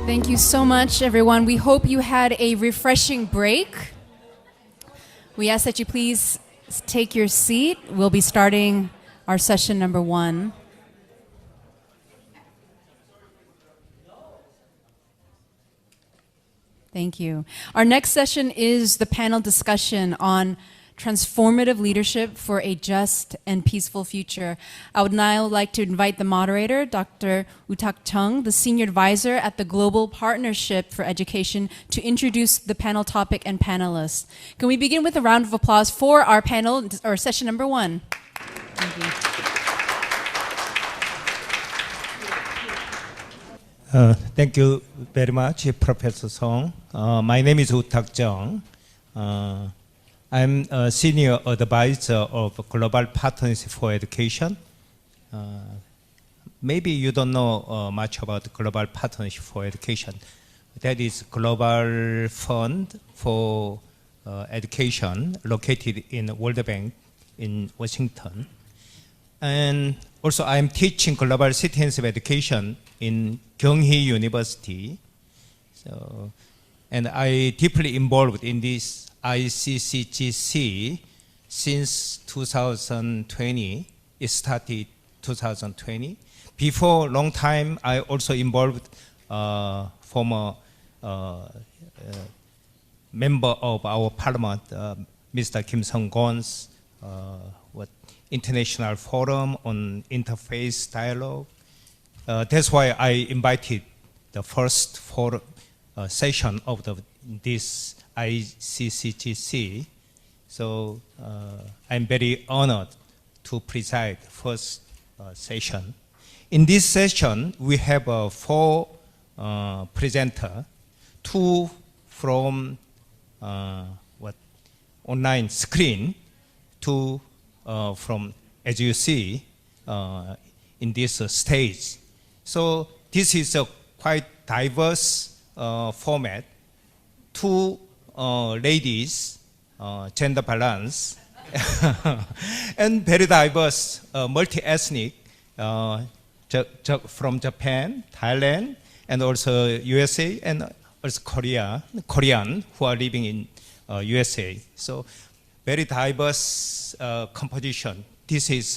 Thank you so much, everyone. We hope you had a refreshing break. We ask that you please take your seat. We'll be starting our session number 1. Thank you. Our next session is the panel discussion on transformative leadership for a just and peaceful future. I would now like to invite the moderator, Dr. Woo-tak Chung, the Senior Advisor at the Global Partnership for Education, to introduce the panel topic and panelists. Can we begin with a round of applause for our panel, or session number 1? Thank you. Thank you very much, Professor Song. My name is Woo-tak Chung. I'm a Senior Advisor of Global Partnership for Education. Maybe you don't know much about Global Partnership for Education. That is global fund for education located in World Bank in Washington. And also I'm teaching Global Citizenship Education in Kyunghee University. And I deeply involved in this ICCGC since 2020. It started 2020. Before long time, I also involved former member of our parliament, Mr. Kim Sung-gon's International Forum on Interfaith Dialogue. That's why I invited the first session of this ICCGC. So I'm very honored to preside first session. In this session, we have 4 presenters, 2 from online screen, 2 from, as you see, in this stage. So this is a quite diverse format. 2 ladies, gender balance, and very diverse, multi-ethnic, from Japan, Thailand, and also USA, and also Korean who are living in USA. So very diverse composition. This is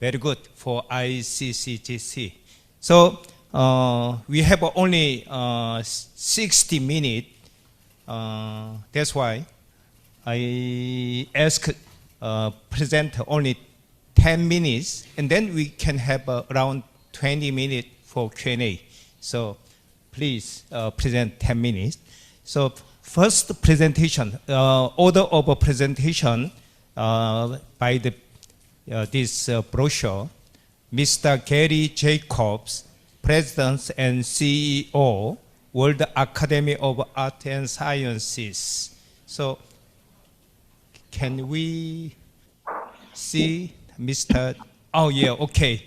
very good for ICCGC. So we have only 60 minutes. That's why I ask presenter only 10 minutes, and then we can have around 20 minutes for Q&A. So please present 10 minutes. So first presentation, order of presentation by this brochure, Mr. Gary Jacobs, President and CEO, World Academy of Art and Sciences. So can we see Mr. Oh yeah, okay.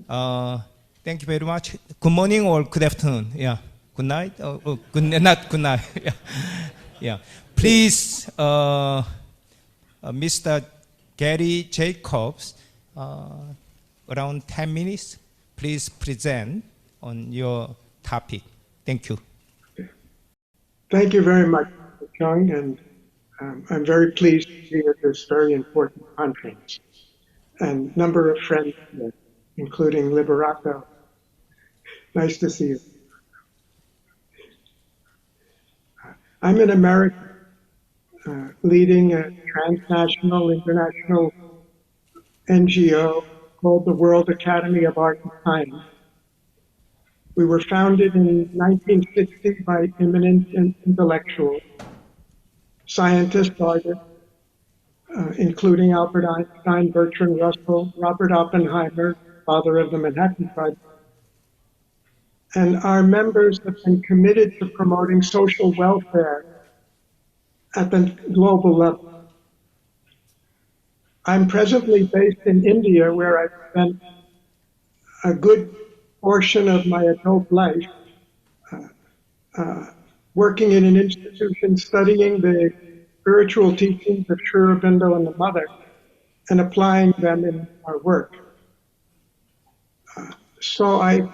Thank you very much. Good morning or good afternoon. Yeah. Good night. Not good night. Yeah. Yeah. Please, Mr. Gary Jacobs, around 10 minutes. Please present on your topic. Thank you. Thank you very much, Mr. Chung, and I'm very pleased to be at this very important conference. And a number of friends here, including Liberato. Nice to see you. I'm an American leading a transnational, international NGO called the World Academy of Art and Science. We were founded in 1960 by eminent intellectuals, scientists, artists, including Albert Einstein, Bertrand Russell, Robert Oppenheimer, father of the Manhattan Project. And our members have been committed to promoting social welfare at the global level. I'm presently based in India, where I've spent a good portion of my adult life working in an institution studying the spiritual teachings of Sri Aurobindo and the Mother and applying them in our work. So I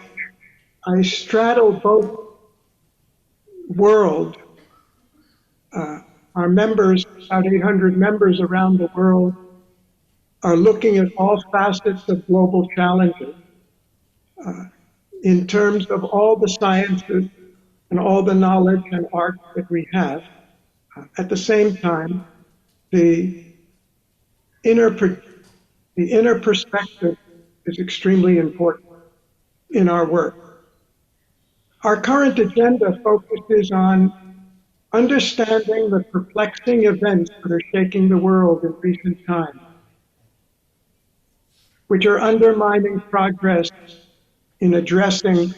straddle both world, our members, about 800 members around the world, are looking at all facets of global challenges in terms of all the sciences and all the knowledge and art that we have. At the same time, the inner perspective is extremely important in our work. Our current agenda focuses on understanding the perplexing events that are shaking the world in recent times, which are undermining progress in addressing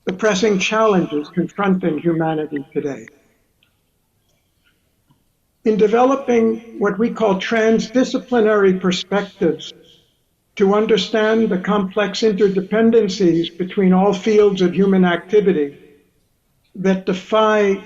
the pressing challenges confronting humanity today. In developing what we call transdisciplinary perspectives to understand the complex interdependencies between all fields of human activity that defy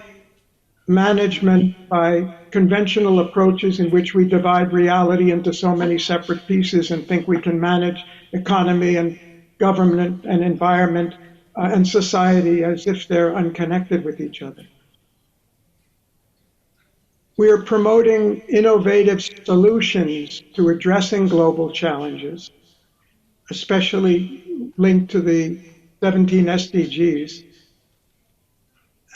management by conventional approaches in which we divide reality into so many separate pieces and think we can manage economy and government and environment and society as if they're unconnected with each other. We are promoting innovative solutions to addressing global challenges, especially linked to the 17 SDGs.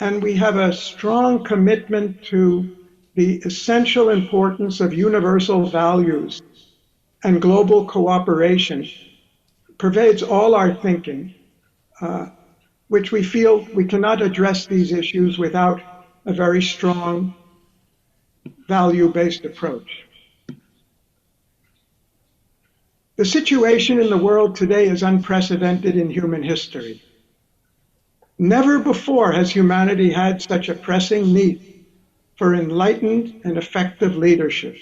And we have a strong commitment to the essential importance of universal values and global cooperation. Pervades all our thinking, which we feel we cannot address these issues without a very strong value-based approach. The situation in the world today is unprecedented in human history. Never before has humanity had such a pressing need for enlightened and effective leadership.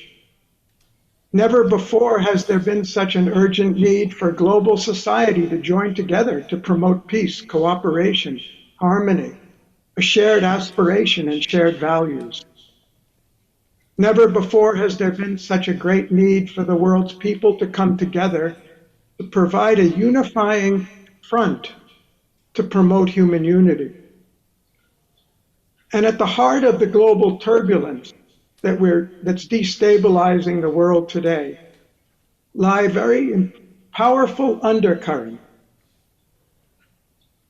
Never before has there been such an urgent need for global society to join together to promote peace, cooperation, harmony, a shared aspiration and shared values. Never before has there been such a great need for the world's people to come together to provide a unifying front to promote human unity. And at the heart of the global turbulence that's destabilizing the world today lie very powerful undercurrents.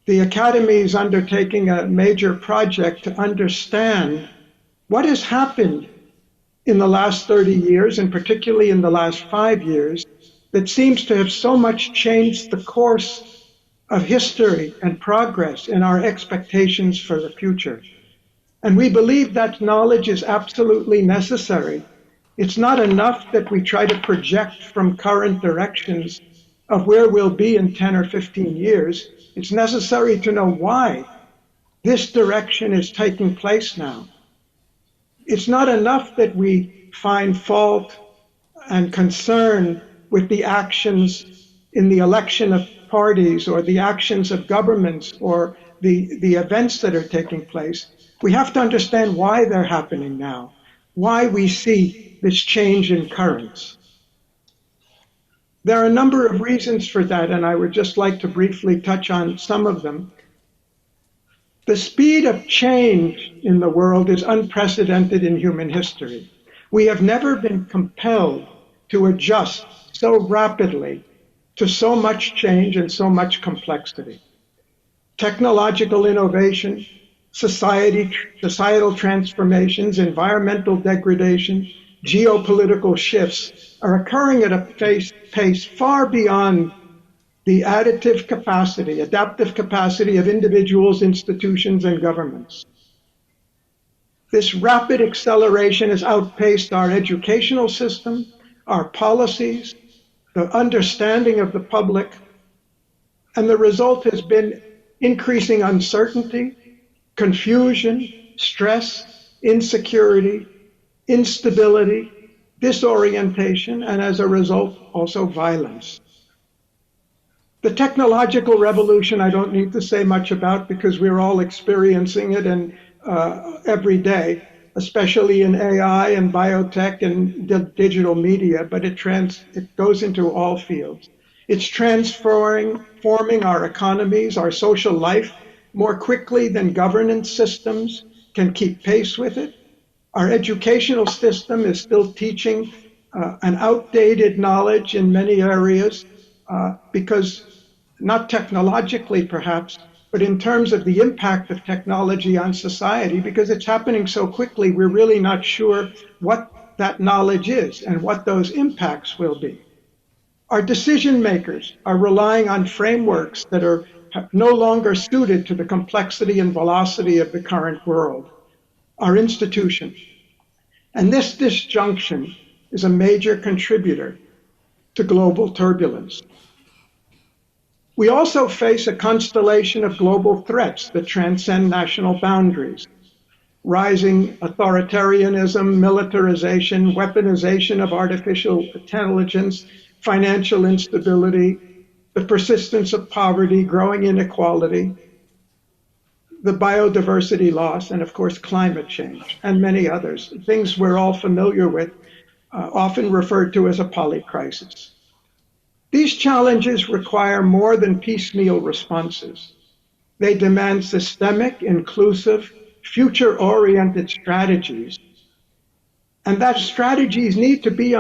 The Academy is undertaking a major project to understand what has happened in the last 30 years, and particularly in the last 5 years, that seems to have so much changed the course of history and progress in our expectations for the future. And we believe that knowledge is absolutely necessary. It's not enough that we try to project from current directions of where we'll be in 10 or 15 years. It's necessary to know why this direction is taking place now. It's not enough that we find fault and concern with the actions in the election of parties or the actions of governments or the events that are taking place. We have to understand why they're happening now, why we see this change in currents. There are a number of reasons for that, and I would just like to briefly touch on some of them. The speed of change in the world is unprecedented in human history. We have never been compelled to adjust so rapidly to so much change and so much complexity. Technological innovation, societal transformations, environmental degradation, geopolitical shifts are occurring at a pace far beyond the adaptive capacity of individuals, institutions, and governments. This rapid acceleration has outpaced our educational system, our policies, the understanding of the public, and the result has been increasing uncertainty, confusion, stress, insecurity, instability, disorientation, and as a result, also violence. The technological revolution I don't need to say much about because we're all experiencing it every day, especially in AI and biotech and digital media, but it goes into all fields. It's transforming our economies, our social life, more quickly than governance systems can keep pace with it. Our educational system is still teaching an outdated knowledge in many areas because, not technologically perhaps, but in terms of the impact of technology on society, because it's happening so quickly, we're really not sure what that knowledge is and what those impacts will be. Our decision makers are relying on frameworks that are no longer suited to the complexity and velocity of the current world. Our institutions. And this disjunction is a major contributor to global turbulence. We also face a constellation of global threats that transcend national boundaries. Rising authoritarianism, militarization, weaponization of artificial intelligence, financial instability, the persistence of poverty, growing inequality, the biodiversity loss, and of course climate change, and many others, things we're all familiar with, often referred to as a polycrisis. These challenges require more than piecemeal responses. They demand systemic, inclusive, future-oriented strategies. And that strategies need to be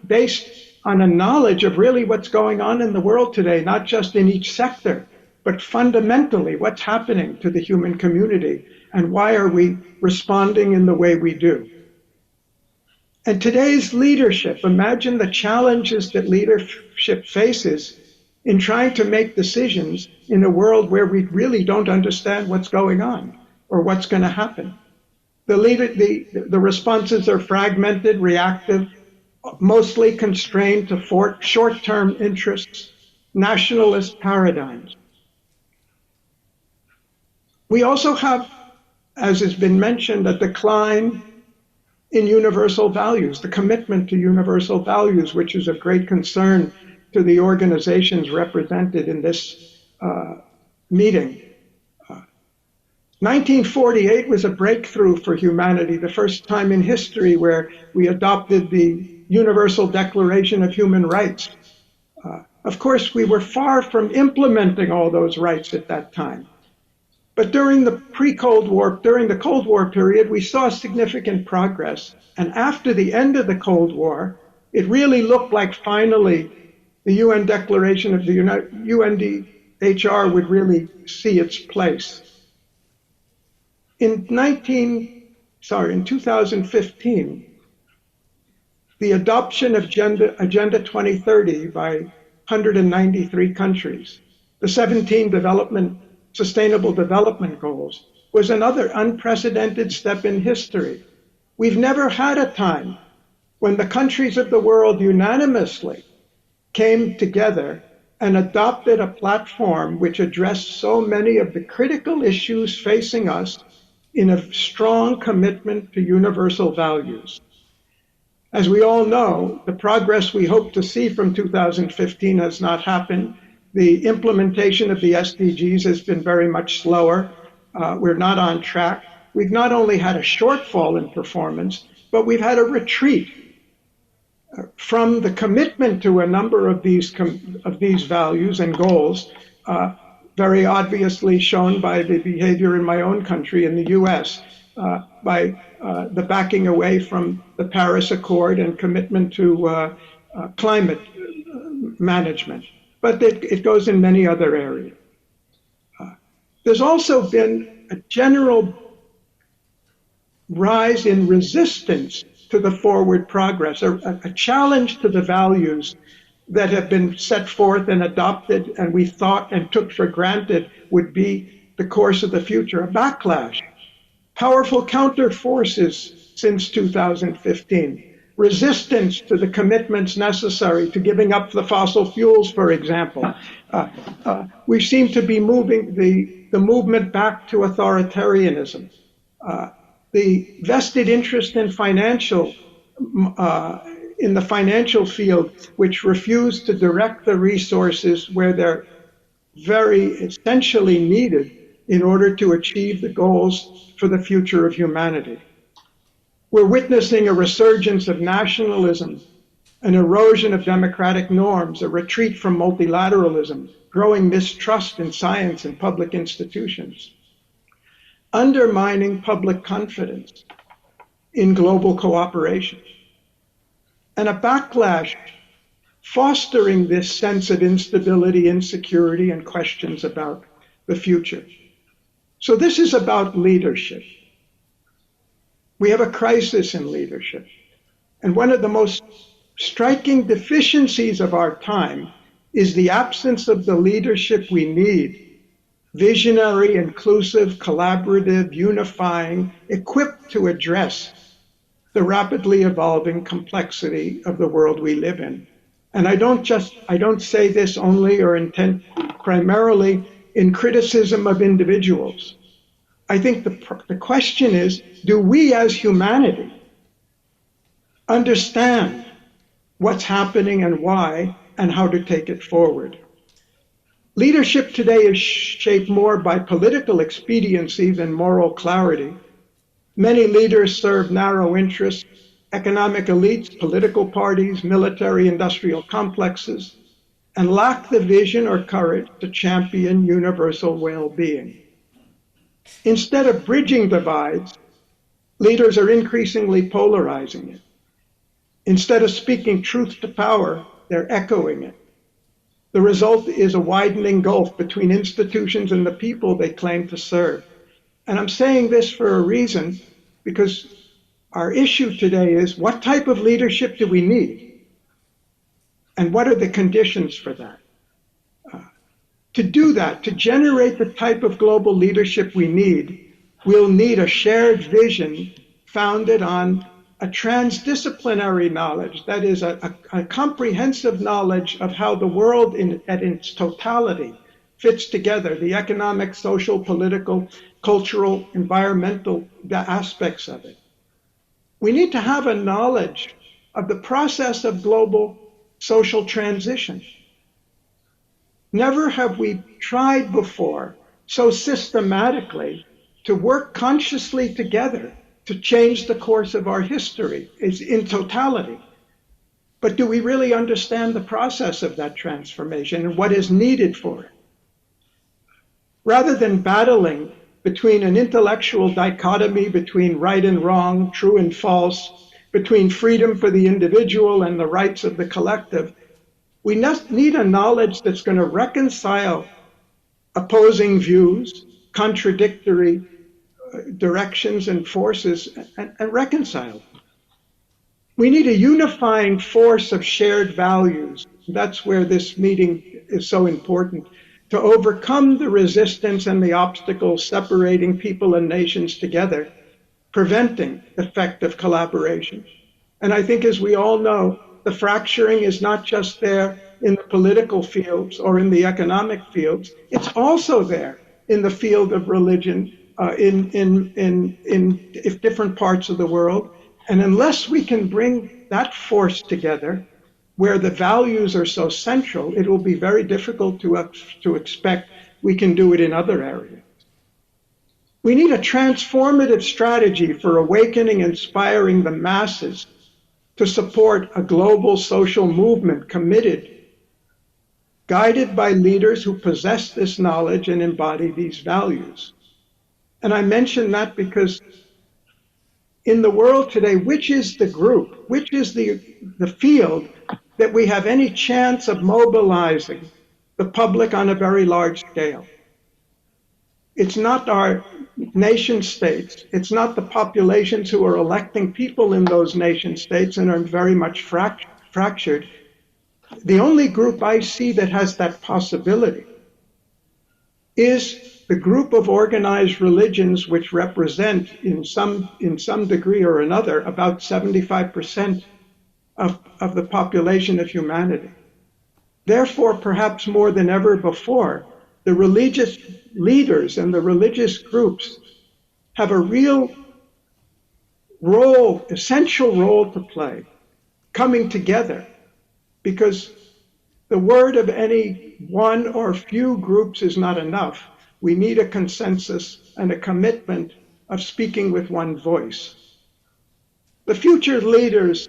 based on a knowledge of really what's going on in the world today, not just in each sector, but fundamentally what's happening to the human community and why are we responding in the way we do. And today's leadership, imagine the challenges that leadership faces in trying to make decisions in a world where we really don't understand what's going on or what's going to happen. The responses are fragmented, reactive, mostly constrained to short-term interests, nationalist paradigms. We also have, as has been mentioned, a decline in universal values, the commitment to universal values, which is of great concern to the organizations represented in this meeting. 1948 was a breakthrough for humanity, the first time in history where we adopted the Universal Declaration of Human Rights. Of course, we were far from implementing all those rights at that time. But during the Cold War period, we saw significant progress. And after the end of the Cold War, it really looked like finally the UN Declaration of the UNDHR would really see its place. In 2015, the adoption of Agenda 2030 by 193 countries, the 17 Sustainable Development Goals, was another unprecedented step in history. We've never had a time when the countries of the world unanimously came together and adopted a platform which addressed so many of the critical issues facing us in a strong commitment to universal values. As we all know, the progress we hope to see from 2015 has not happened. The implementation of the SDGs has been very much slower. We're not on track. We've not only had a shortfall in performance, but we've had a retreat from the commitment to a number of these values and goals, very obviously shown by the behavior in my own country, in the US, by the backing away from the Paris Accord and commitment to climate management. But it goes in many other areas. There's also been a general rise in resistance to the forward progress, a challenge to the values that have been set forth and adopted and we thought and took for granted would be the course of the future, a backlash. Powerful counter forces since 2015. Resistance to the commitments necessary to giving up the fossil fuels, for example. We seem to be moving the movement back to authoritarianism. The vested interest in the financial field, which refuse to direct the resources where they're very essentially needed in order to achieve the goals for the future of humanity. We're witnessing a resurgence of nationalism, an erosion of democratic norms, a retreat from multilateralism, growing mistrust in science and public institutions. undermining public confidence in global cooperation, and a backlash fostering this sense of instability, insecurity, and questions about the future. So this is about leadership. We have a crisis in leadership. And one of the most striking deficiencies of our time is the absence of the leadership we need: visionary, inclusive, collaborative, unifying, equipped to address the rapidly evolving complexity of the world we live in. And I don't say this only or intend primarily in criticism of individuals. I think the question is, do we as humanity understand what's happening and why, and how to take it forward? Leadership today is shaped more by political expediency than moral clarity. Many leaders serve narrow interests, economic elites, political parties, military-industrial complexes, and lack the vision or courage to champion universal well-being. Instead of bridging divides, leaders are increasingly polarizing it. Instead of speaking truth to power, they're echoing it. The result is a widening gulf between institutions and the people they claim to serve. And I'm saying this for a reason, because our issue today is, what type of leadership do we need? And what are the conditions for that? To do that, to generate the type of global leadership we need, we'll need a shared vision founded on a transdisciplinary knowledge, that is, a comprehensive knowledge of how the world at its totality fits together, the economic, social, political, cultural, environmental aspects of it. We need to have a knowledge of the process of global social transition. Never have we tried before so systematically to work consciously together to change the course of our history in totality. But do we really understand the process of that transformation and what is needed for it? Rather than battling between an intellectual dichotomy between right and wrong, true and false, between freedom for the individual and the rights of the collective, we need a knowledge that's going to reconcile opposing views, contradictory directions and forces, and reconcile them. We need a unifying force of shared values. That's where this meeting is so important, to overcome the resistance and the obstacles separating people and nations together, preventing effective collaboration. And I think, as we all know, the fracturing is not just there in the political fields or in the economic fields, it's also there in the field of religion in different parts of the world. And unless we can bring that force together, where the values are so central, it will be very difficult to expect we can do it in other areas. We need a transformative strategy for awakening and inspiring the masses to support a global social movement committed, guided by leaders who possess this knowledge and embody these values. And I mention that because in the world today, which is the group, which is the field that we have any chance of mobilizing the public on a very large scale? It's not our nation states. It's not the populations who are electing people in those nation states and are very much fractured. The only group I see that has that possibility is the group of organized religions which represent, in some degree or another, about 75% of the population of humanity. Therefore, perhaps more than ever before, the religious leaders and the religious groups have a real role, essential role to play, coming together, because the word of any one or few groups is not enough. We need a consensus and a commitment of speaking with one voice. The future leaders,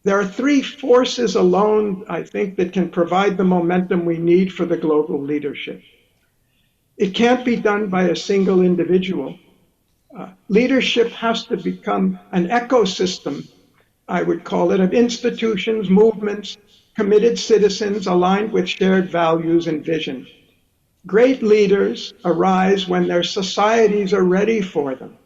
there are three forces alone, I think, that can provide the momentum we need for the global leadership. It can't be done by a single individual. Leadership has to become an ecosystem, I would call it, of institutions, movements, committed citizens aligned with shared values and vision. Great leaders arise when their societies are ready for them.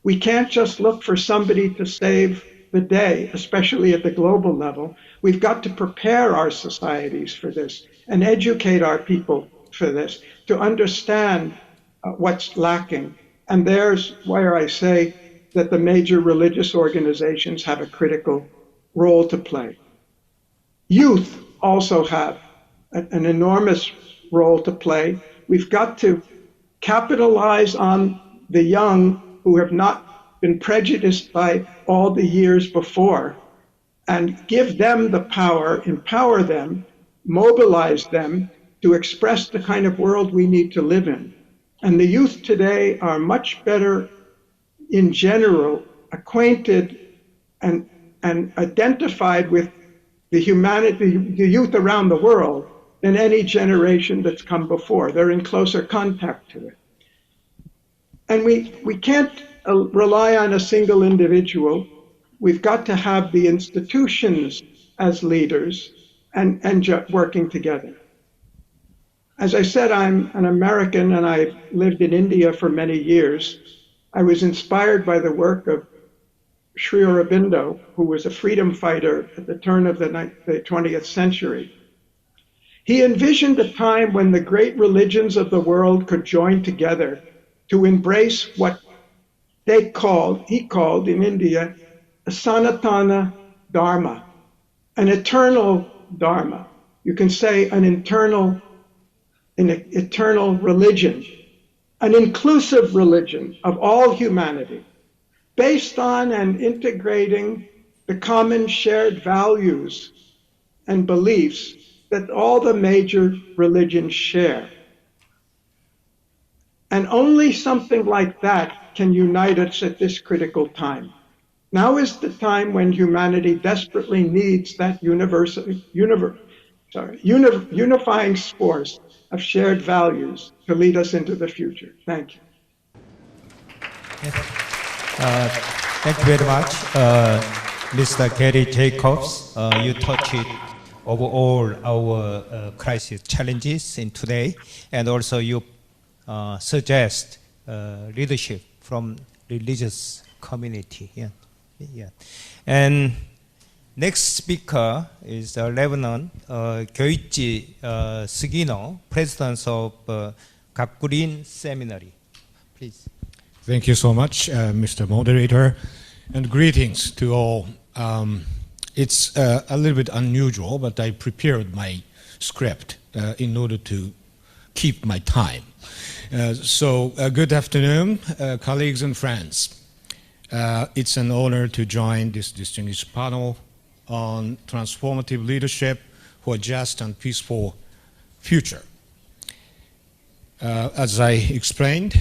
We can't just look for somebody to save the day, especially at the global level. We've got to prepare our societies for this and educate our people for this to understand what's lacking. And there's where I say that the major religious organizations have a critical role to play. Youth also have an enormous role to play. We've got to capitalize on the young who have not been prejudiced by all the years before and give them the power, empower them, mobilize them to express the kind of world we need to live in. And the youth today are much better, in general, acquainted and identified with the humanity, the youth around the world than any generation that's come before. They're in closer contact to it. And we can't rely on a single individual. We've got to have the institutions as leaders and working together. As I said, I'm an American and I've lived in India for many years. I was inspired by the work of Sri Aurobindo, who was a freedom fighter at the turn of the 20th century. He envisioned a time when the great religions of the world could join together to embrace what he called in India, a Sanatana Dharma, an eternal Dharma. You can say an eternal religion, an inclusive religion of all humanity, based on and integrating the common shared values and beliefs that all the major religions share. And only something like that can unite us at this critical time. Now is the time when humanity desperately needs that unifying force of shared values to lead us into the future. Thank you. Thank you very much, Mr. Gary Jacobs. You touched overall our crisis challenges in today, and also you suggest leadership from religious community. Yeah. And next speaker is Lebanon 교육지 Sugino, President of Gakurin Seminary. Please. Thank you so much, Mr. Moderator, and greetings to all. It's a little bit unusual, but I prepared my script in order to keep my time. So good afternoon, colleagues and friends. It's an honor to join this distinguished panel on transformative leadership for a just and peaceful future. As I explained,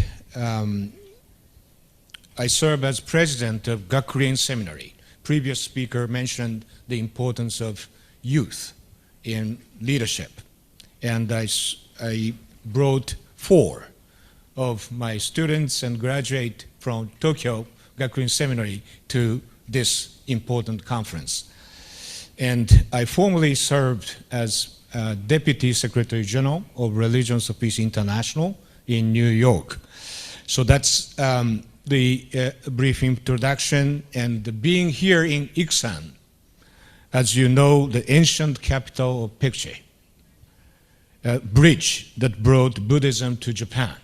I serve as president of Gakurin Seminary. Previous speaker mentioned the importance of youth in leadership, and I brought 4 of my students and graduate from Tokyo Gakurin Seminary to this important conference. And I formerly served as Deputy Secretary General of Religions of Peace International in New York. So that's the brief introduction. And being here in Iksan, as you know, the ancient capital of Paekche, a bridge that brought Buddhism to Japan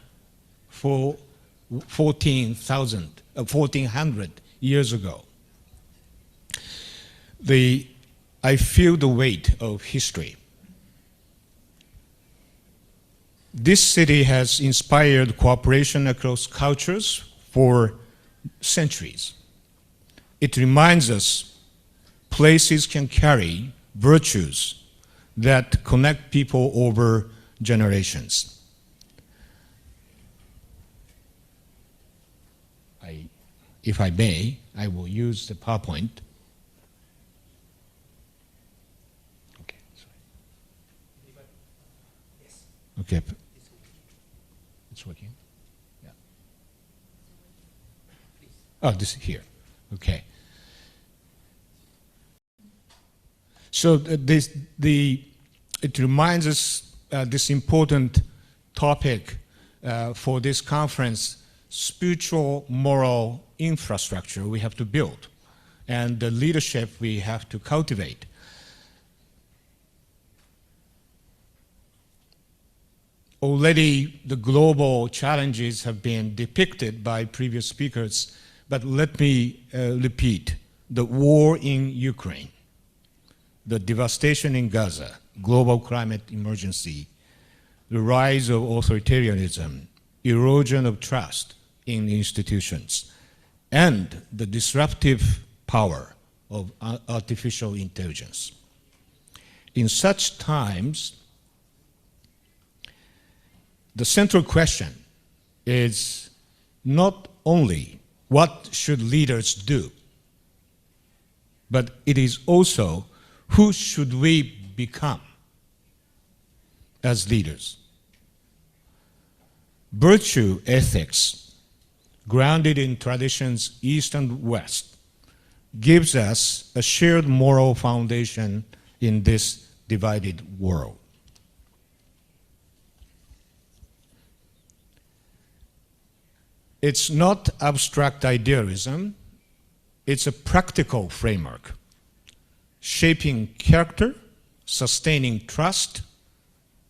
for 1400 years ago. I feel the weight of history. This city has inspired cooperation across cultures for centuries. It reminds us places can carry virtues that connect people over generations. If I may, I will use the PowerPoint. Okay, sorry. Okay. it's working. Yeah. Oh, this is here. Okay. So it reminds us this important topic for this conference, spiritual moral infrastructure we have to build, and the leadership we have to cultivate. Already the global challenges have been depicted by previous speakers, but let me repeat: the war in Ukraine, the devastation in Gaza, global climate emergency, the rise of authoritarianism, erosion of trust in institutions, and the disruptive power of artificial intelligence. In such times, the central question is not only what should leaders do, but it is also who should we become as leaders. Virtue ethics, grounded in traditions East and West, gives us a shared moral foundation in this divided world. It's not abstract idealism, it's a practical framework, shaping character, sustaining trust,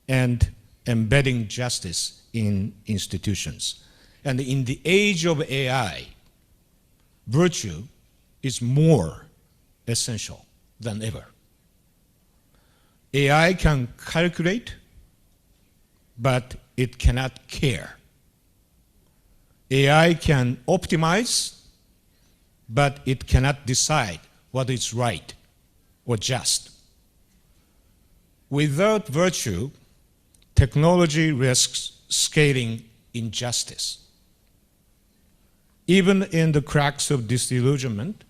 and embedding justice in institutions. And in the age of AI, virtue is more essential than ever. AI can calculate, but it cannot care. AI can optimize, but it cannot decide what is right or just. Without virtue, technology risks scaling injustice. Even in the cracks of disillusionment,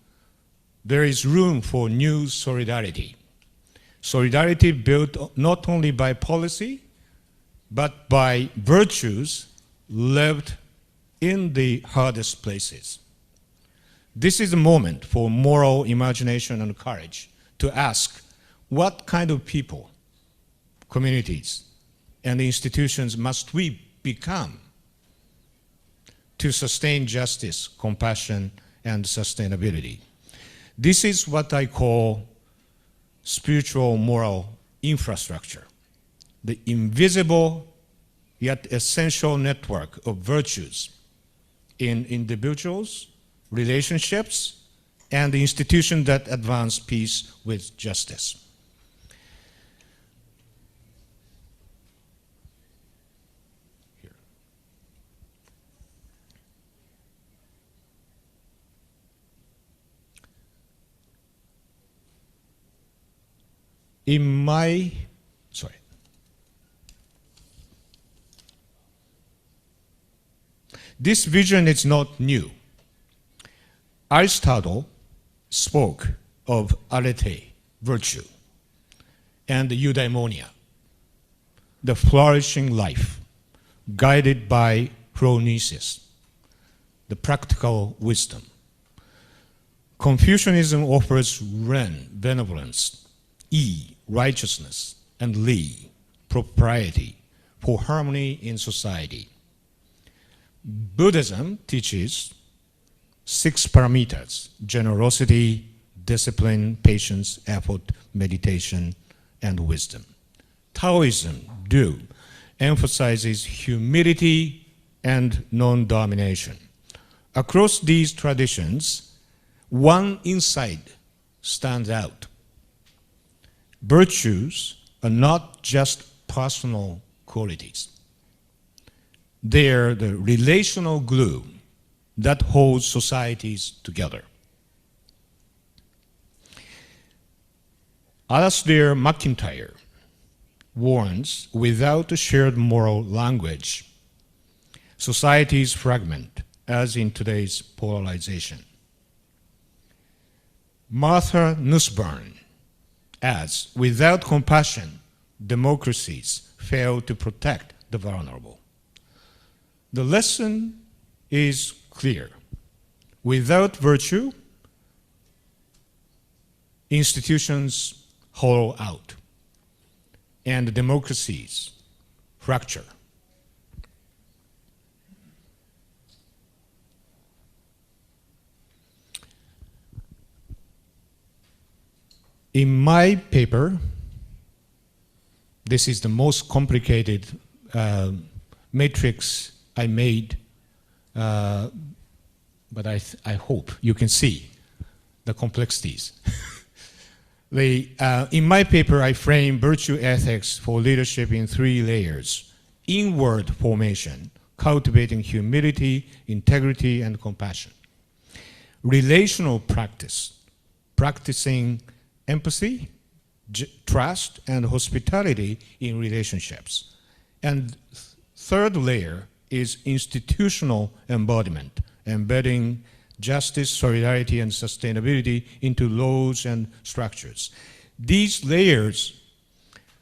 there is room for new solidarity. Solidarity built not only by policy, but by virtues lived in the hardest places. This is a moment for moral imagination and courage to ask what kind of people, communities, and institutions must we become to sustain justice, compassion, and sustainability. This is what I call spiritual moral infrastructure, the invisible yet essential network of virtues in individuals, relationships, and the institutions that advance peace with justice. Here. This vision is not new. Aristotle spoke of arete, virtue, and eudaimonia, the flourishing life, guided by phronesis, the practical wisdom. Confucianism offers ren, benevolence, yi, righteousness, and li, propriety, for harmony in society. Buddhism teaches 6 paramitas: generosity, discipline, patience, effort, meditation, and wisdom. Taoism, Du, emphasizes humility and non-domination. Across these traditions, one insight stands out. Virtues are not just personal qualities. They're the relational glue that holds societies together. Alasdair MacIntyre warns, without a shared moral language, societies fragment, as in today's polarization. Martha Nussbaum adds, without compassion, democracies fail to protect the vulnerable. The lesson is clear. Without virtue, institutions hollow out and democracies fracture. In my paper, this is the most complicated matrix I made, but I hope you can see the complexities. In my paper, I frame virtue ethics for leadership in 3 layers: inward formation, cultivating humility, integrity, and compassion; relational practice, practicing empathy, trust, and hospitality in relationships; and third layer is institutional embodiment, embedding justice, solidarity, and sustainability into laws and structures. These layers,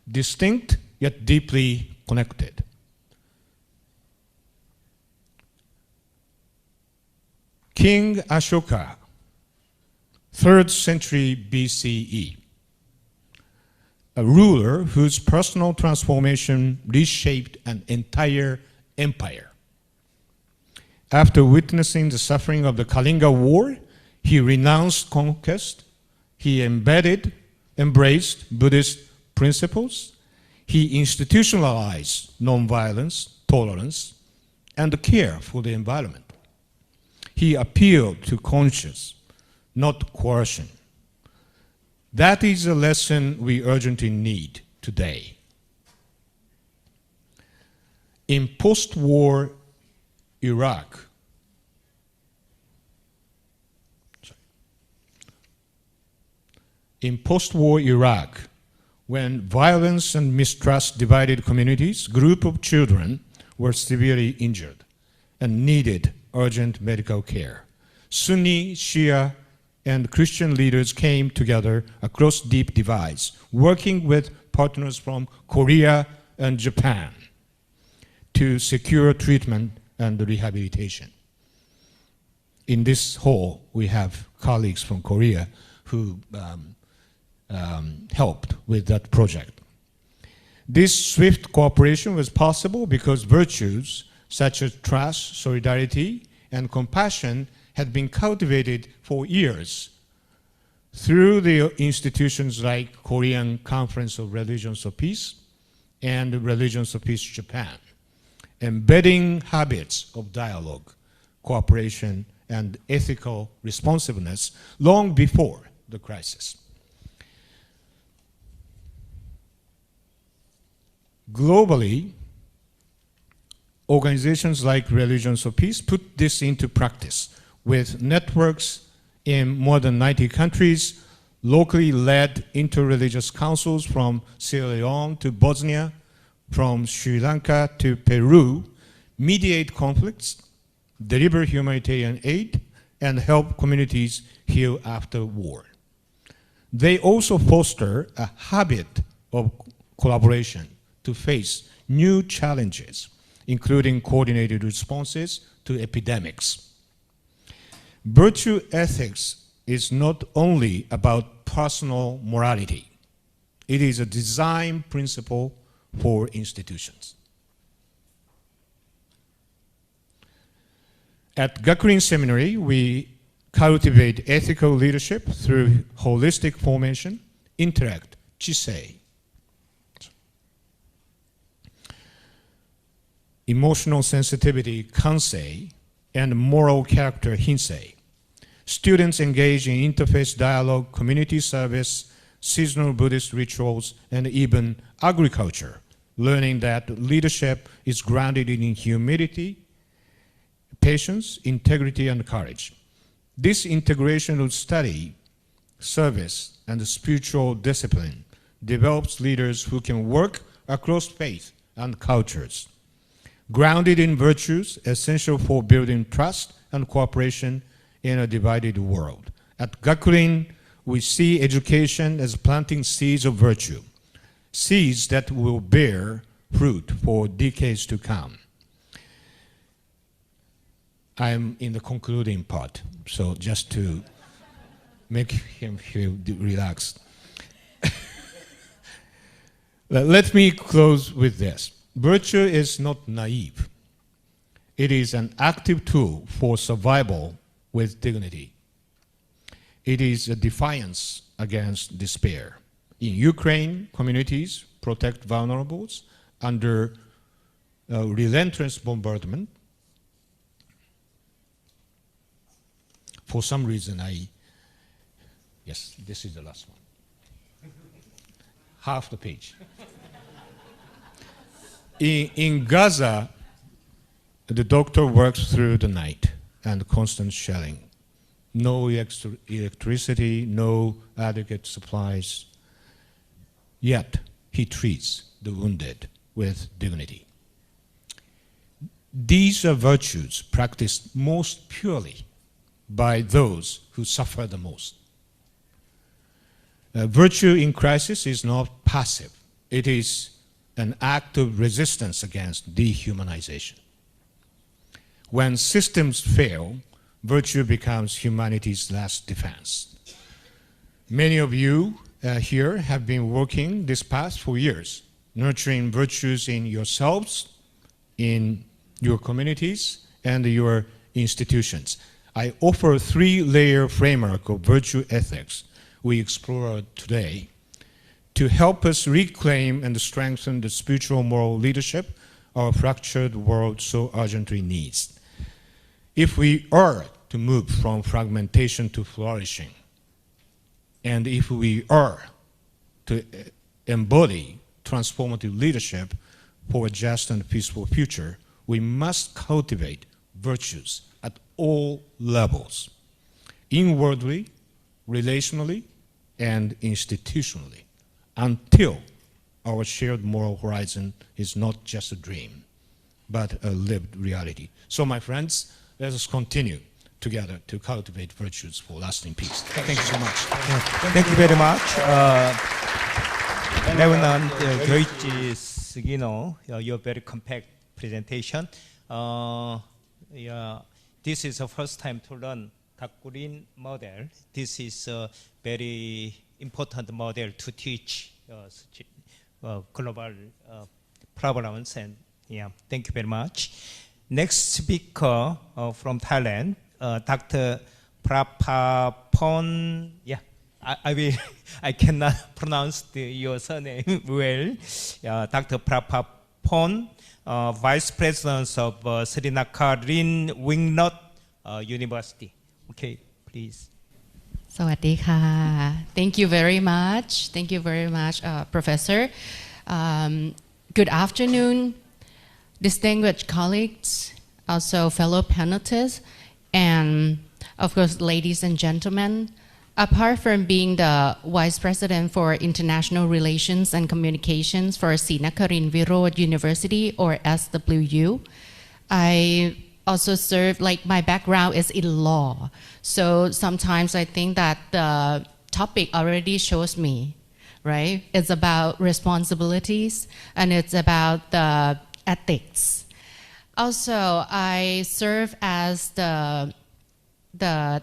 distinct yet deeply connected. King Ashoka, 3rd century BCE, a ruler whose personal transformation reshaped an entire empire. After witnessing the suffering of the Kalinga War, he renounced conquest, he embraced Buddhist principles, he institutionalized nonviolence, tolerance, and care for the environment. He appealed to conscience, not coercion. That is a lesson we urgently need today. In post-war Iraq, when violence and mistrust divided communities, a group of children were severely injured and needed urgent medical care. Sunni, Shia, and Christian leaders came together across deep divides, working with partners from Korea and Japan to secure treatment and rehabilitation. In this hall, we have colleagues from Korea who helped with that project. This swift cooperation was possible because virtues such as trust, solidarity, and compassion had been cultivated for years through the institutions like Korean Conference of Religions of Peace and Religions of Peace Japan, embedding habits of dialogue, cooperation, and ethical responsiveness long before the crisis. Globally, organizations like Religions of Peace put this into practice with networks in more than 90 countries, locally led interreligious councils from Sierra Leone to Bosnia, from Sri Lanka to Peru, mediate conflicts, deliver humanitarian aid, and help communities heal after war. They also foster a habit of collaboration to face new challenges, including coordinated responses to epidemics. Virtue ethics is not only about personal morality. It is a design principle for institutions. At Gakurin Seminary, we cultivate ethical leadership through holistic formation, intellect, chisei, emotional sensitivity, kansei, and moral character, hinsei. Students engage in interfaith dialogue, community service, seasonal Buddhist rituals, and even agriculture, learning that leadership is grounded in humility, patience, integrity, and courage. This integration of study, service, and spiritual discipline develops leaders who can work across faith and cultures, grounded in virtues essential for building trust and cooperation in a divided world. At Gakurin, we see education as planting seeds of virtue, seeds that will bear fruit for decades to come. I'm in the concluding part, so just to make him feel relaxed. Let me close with this. Virtue is not naive. It is an active tool for survival with dignity. It is a defiance against despair. In Ukraine, communities protect vulnerables under relentless bombardment. For some reason, yes, this is the last one. Half the page. In Gaza, the doctor works through the night and constant shelling. No electricity, no adequate supplies. Yet, he treats the wounded with dignity. These are virtues practiced most purely by those who suffer the most. Virtue in crisis is not passive. It is an act of resistance against dehumanization. When systems fail, virtue becomes humanity's last defense. Many of you here have been working this path for years, nurturing virtues in yourselves, in your communities, and your institutions. I offer a three-layer framework of virtue ethics we explore today to help us reclaim and strengthen the spiritual moral leadership our fractured world so urgently needs. If we are to move from fragmentation to flourishing, and if we are to embody transformative leadership for a just and peaceful future, we must cultivate virtues at all levels, inwardly, relationally, and institutionally, until our shared moral horizon is not just a dream, but a lived reality. So, my friends, let us continue together to cultivate virtues for lasting peace. Thank you so much. Thank you very much. Reverend Gyoichi Sugino, your very compact presentation. This is the first time to learn Gakurin model. This is a very important model to teach global problems. And thank you very much. Next speaker from Thailand, Dr. Prapapon. I cannot pronounce your surname well. Dr. Prapapon, Vice President of Sri Nakarin Wingnut University. Okay, please. สวัสดีค่ะ Thank you very much. Thank you very much, Professor. Good afternoon, distinguished colleagues, also fellow panelists, and of course, ladies and gentlemen. Apart from being the Vice President for International Relations and Communications for Srinakarin Virod University, or SWU, I also serve, like my background is in law. So sometimes I think that the topic already shows me, right? It's about responsibilities and it's about the ethics. Also, I serve as the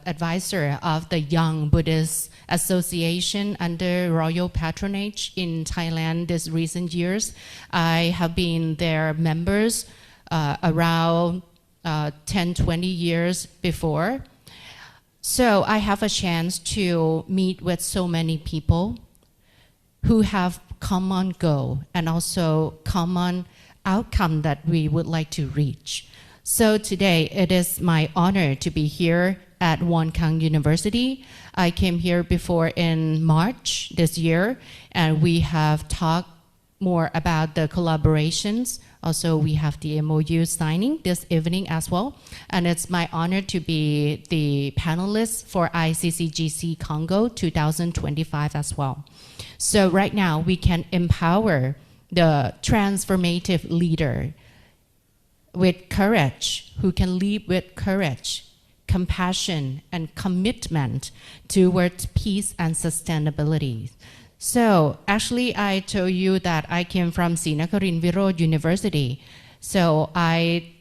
advisor of the Young Buddhist Association under royal patronage in Thailand this recent years. I have been their members around 10-20 years before. So I have a chance to meet with so many people who have common goal and also common outcome that we would like to reach. So today it is my honor to be here at Wonkang University. I came here before in March this year, and we have talked more about the collaborations. Also, we have the MOU signing this evening as well. And it's my honor to be the panelist for ICCGC CoNGO 2025 as well. So right now, we can empower the transformative leader with courage, who can lead with courage, compassion, and commitment towards peace and sustainability. So actually, I told you that I came from Srinakarin Virod University. So I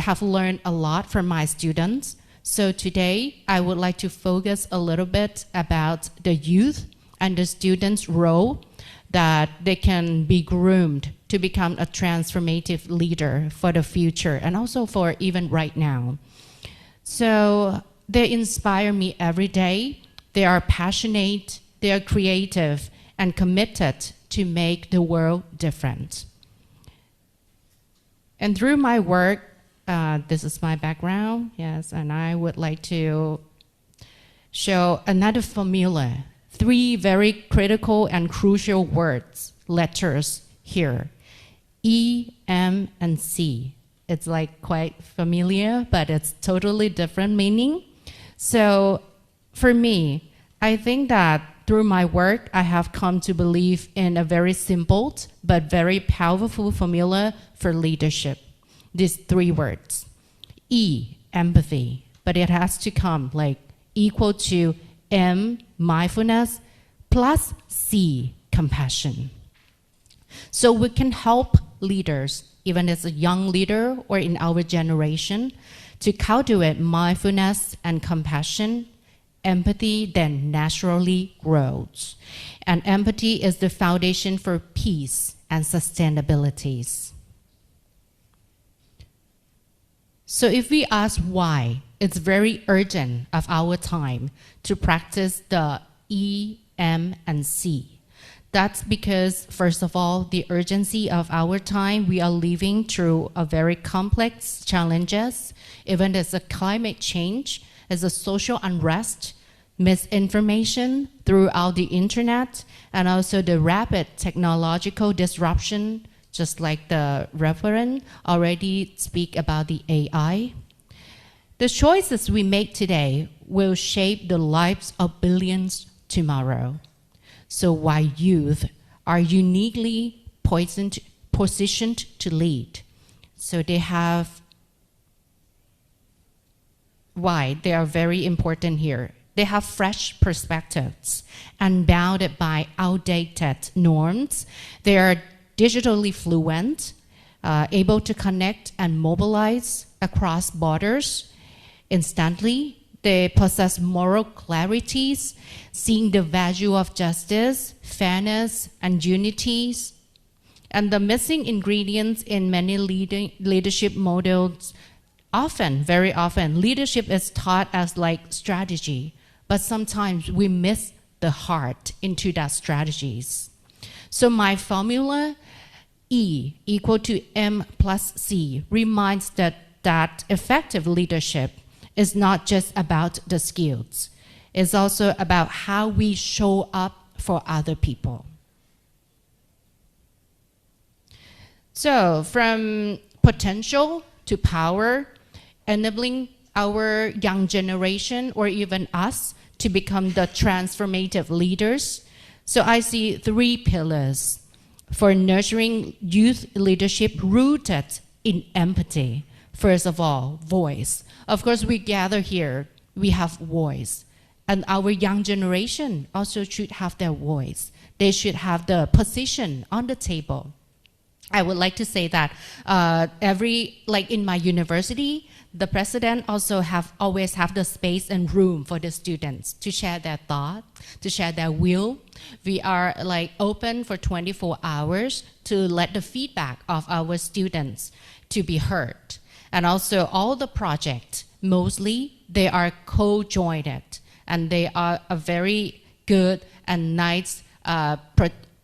have learned a lot from my students. So today, I would like to focus a little bit about the youth and the students' role that they can be groomed to become a transformative leader for the future and also for even right now. So they inspire me every day. They are passionate, they are creative, and committed to make the world different. And through my work, this is my background, yes, and I would like to show another formula, 3 very critical and crucial words, letters here, E, M, and C. It's like quite familiar, but it's totally different meaning. So for me, I think that through my work, I have come to believe in a very simple but very powerful formula for leadership. These 3 words. E, empathy, but it has to come like equal to M, mindfulness, plus C, compassion. So we can help leaders, even as a young leader or in our generation, to cultivate mindfulness and compassion. Empathy then naturally grows. And empathy is the foundation for peace and sustainability. So if we ask why, it's very urgent of our time to practice the E, M, and C. That's because, first of all, the urgency of our time, we are living through a very complex challenges, even as a climate change, as a social unrest, misinformation throughout the internet, and also the rapid technological disruption, just like the referent already speak about the AI. The choices we make today will shape the lives of billions tomorrow. So why youth are uniquely positioned to lead. So why they are very important here. They have fresh perspectives, unbounded by outdated norms. They are digitally fluent, able to connect and mobilize across borders instantly. They possess moral clarities, seeing the value of justice, fairness, and unities. And the missing ingredients in many leadership models, very often, leadership is taught as like strategy, but sometimes we miss the heart into that strategies. So my formula, E equal to M plus C, reminds that effective leadership is not just about the skills. It's also about how we show up for other people. So from potential to power, enabling our young generation or even us to become the transformative leaders. So I see 3 pillars for nurturing youth leadership rooted in empathy. First of all, voice. Of course, we gather here, we have voice. And our young generation also should have their voice. They should have the position on the table. I would like to say that like in my university, the president also always have the space and room for the students to share their thought, to share their will. We are like open for 24 hours to let the feedback of our students to be heard. And also all the projects, mostly they are co-joined and they are a very good and nice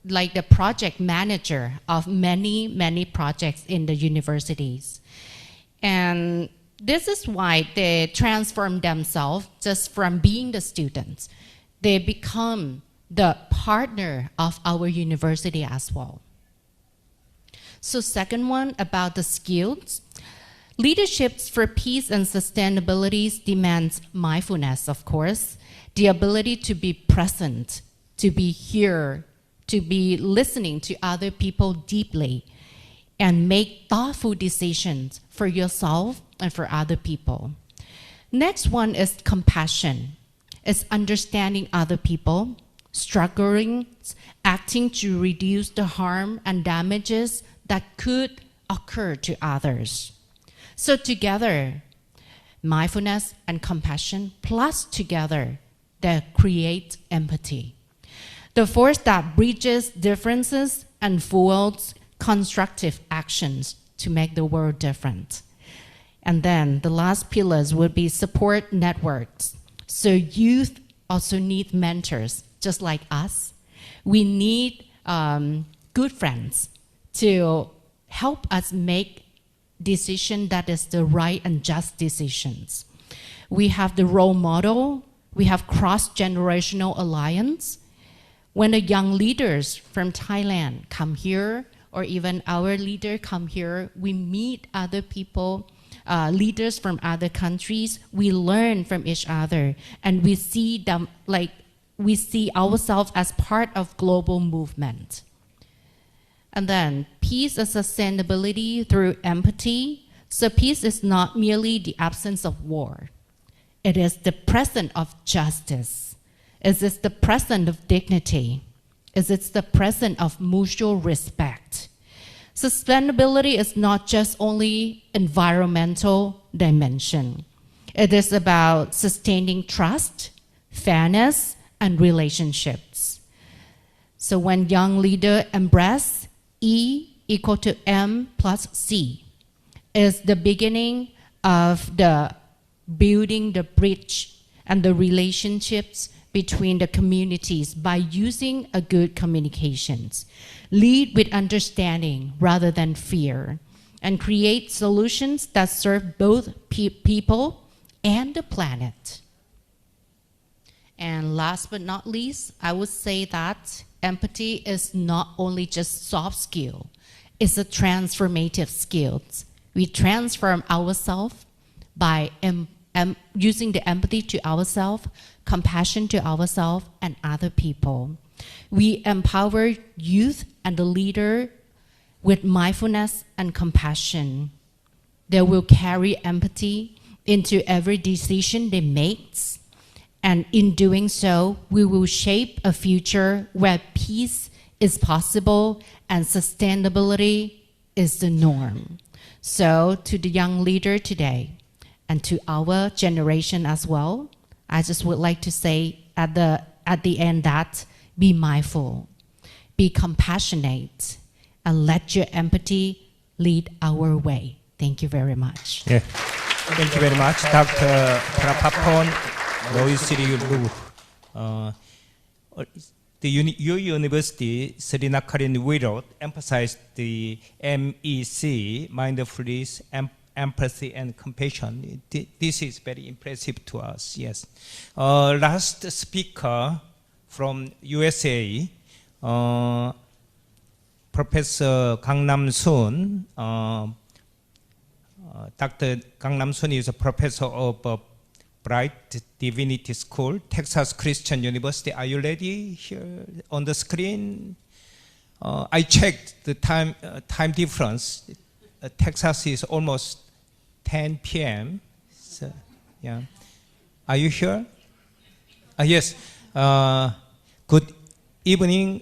like the project manager of many projects in the universities. And this is why they transform themselves just from being the students. They become the partner of our university as well. So second one, about the skills. Leadership for peace and sustainability demands mindfulness, of course, the ability to be present, to be here, to be listening to other people deeply, and make thoughtful decisions for yourself and for other people. Next one is compassion. It's understanding other people, struggling, acting to reduce the harm and damages that could occur to others. So together, mindfulness and compassion plus together, they create empathy. The force that bridges differences and fuels constructive actions to make the world different. And then the last pillars would be support networks. So youth also need mentors, just like us. We need good friends to help us make decisions that is the right and just decisions. We have the role model. We have cross-generational alliance. When the young leaders from Thailand come here, or even our leader come here, we meet other people, leaders from other countries. We learn from each other, and we see them like we see ourselves as part of global movement. And then peace and sustainability through empathy. So peace is not merely the absence of war. It is the presence of justice. It is the presence of dignity. It is the presence of mutual respect. Sustainability is not just only environmental dimension. It is about sustaining trust, fairness, and relationships. So when young leaders embrace E equal to M plus C, is the beginning of the building the bridge and the relationships between the communities by using a good communications. Lead with understanding rather than fear, and create solutions that serve both people and the planet. And last but not least, I would say that empathy is not only just soft skill, it's a transformative skill. We transform ourselves by using the empathy to ourselves, compassion to ourselves and other people. We empower youth and the leader with mindfulness and compassion. They will carry empathy into every decision they make. And in doing so, we will shape a future where peace is possible and sustainability is the norm. So to the young leader today, and to our generation as well, I just would like to say at the end that be mindful, be compassionate, and let your empathy lead our way. Thank you very much. Yeah. Thank you very much, Dr. Prapapon Roysiri Lu. Your university, Srinakarin Wirot, emphasized the MEC, mindfulness, empathy, and compassion. This is very impressive to us, yes. Last speaker from USA, Professor Gangnam Soon. Dr. Gangnam Soon is a professor of Bright Divinity School, Texas Christian University. Are you ready here on the screen? I checked the time difference. Texas is almost 10 p.m. So, yeah. Are you here? Yes. Good evening,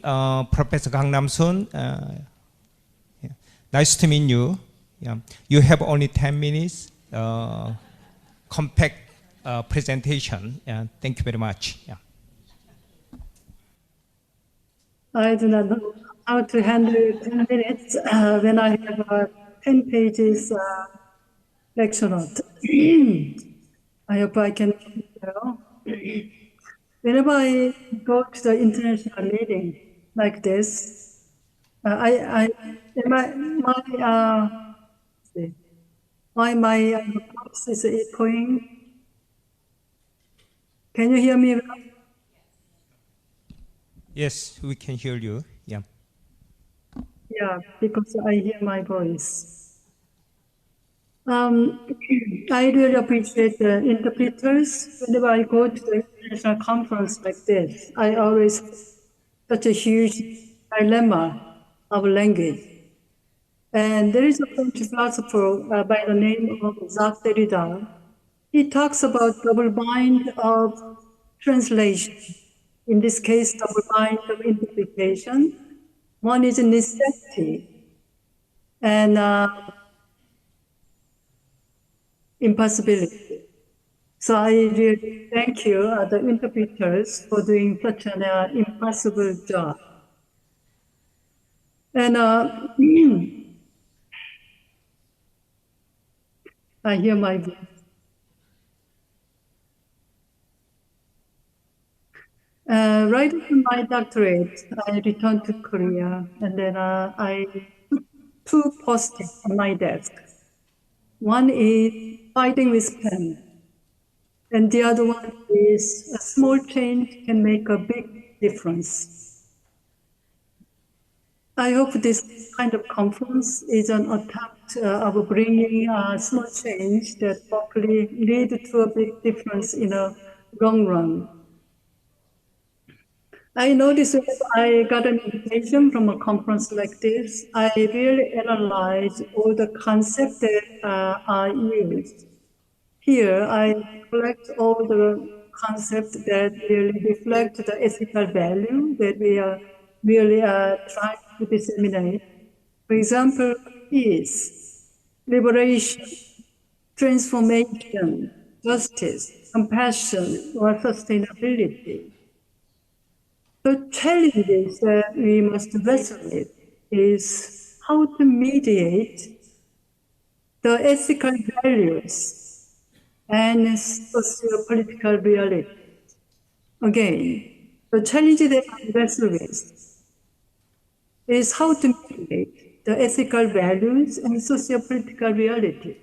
Professor Gangnam Soon. Yeah. Nice to meet you. Yeah. You have only 10 minutes. Compact presentation. Yeah. Thank you very much. Yeah. I do not know how to handle 10 minutes when I have 10 pages lecture note. I hope I can do well. Whenever I go to the international meeting like this, my voice is echoing. Can you hear me? Yes, we can hear you. Yeah. Yeah, because I hear my voice. I really appreciate the interpreters. Whenever I go to the international conference like this, I always have such a huge dilemma of language. And there is a French philosopher by the name of Jacques Derrida. He talks about double bind of translation. In this case, double bind of interpretation. One is necessity. And impossibility. So I really thank you, the interpreters, for doing such an impossible job. And I hear my voice. Right after my doctorate, I returned to Korea, and then I took two postings on my desk. One is fighting with pen, and the other one is a small change can make a big difference. I hope this kind of conference is an attempt of bringing a small change that hopefully lead to a big difference in the long run. I noticed when I got an invitation from a conference like this, I really analyze all the concepts that are used. Here, I collect all the concepts that really reflect the ethical value that we are really trying to disseminate. For example, peace, liberation, transformation, justice, compassion, or sustainability. The challenges that we must wrestle with is how to mediate the ethical values and socio-political reality. Again, the challenge that I wrestle with is how to mediate the ethical values and socio-political reality.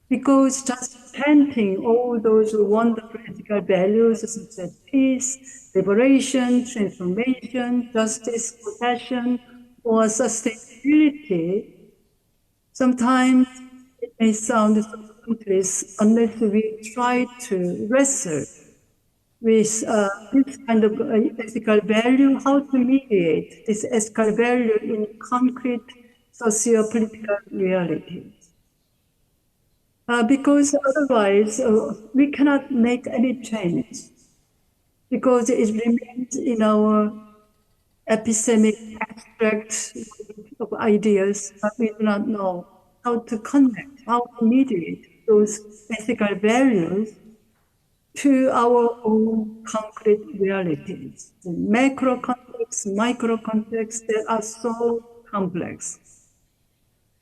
Because just chanting all those wonderful ethical values such as peace, liberation, transformation, justice, compassion, or sustainability, sometimes it may sound so pointless unless we try to wrestle with this kind of ethical value, how to mediate this ethical value in concrete socio-political realities. Because otherwise we cannot make any change, because it remains in our epistemic abstract of ideas, but we do not know how to connect, how to mediate those ethical values to our own concrete realities, the macro context, micro context that are so complex.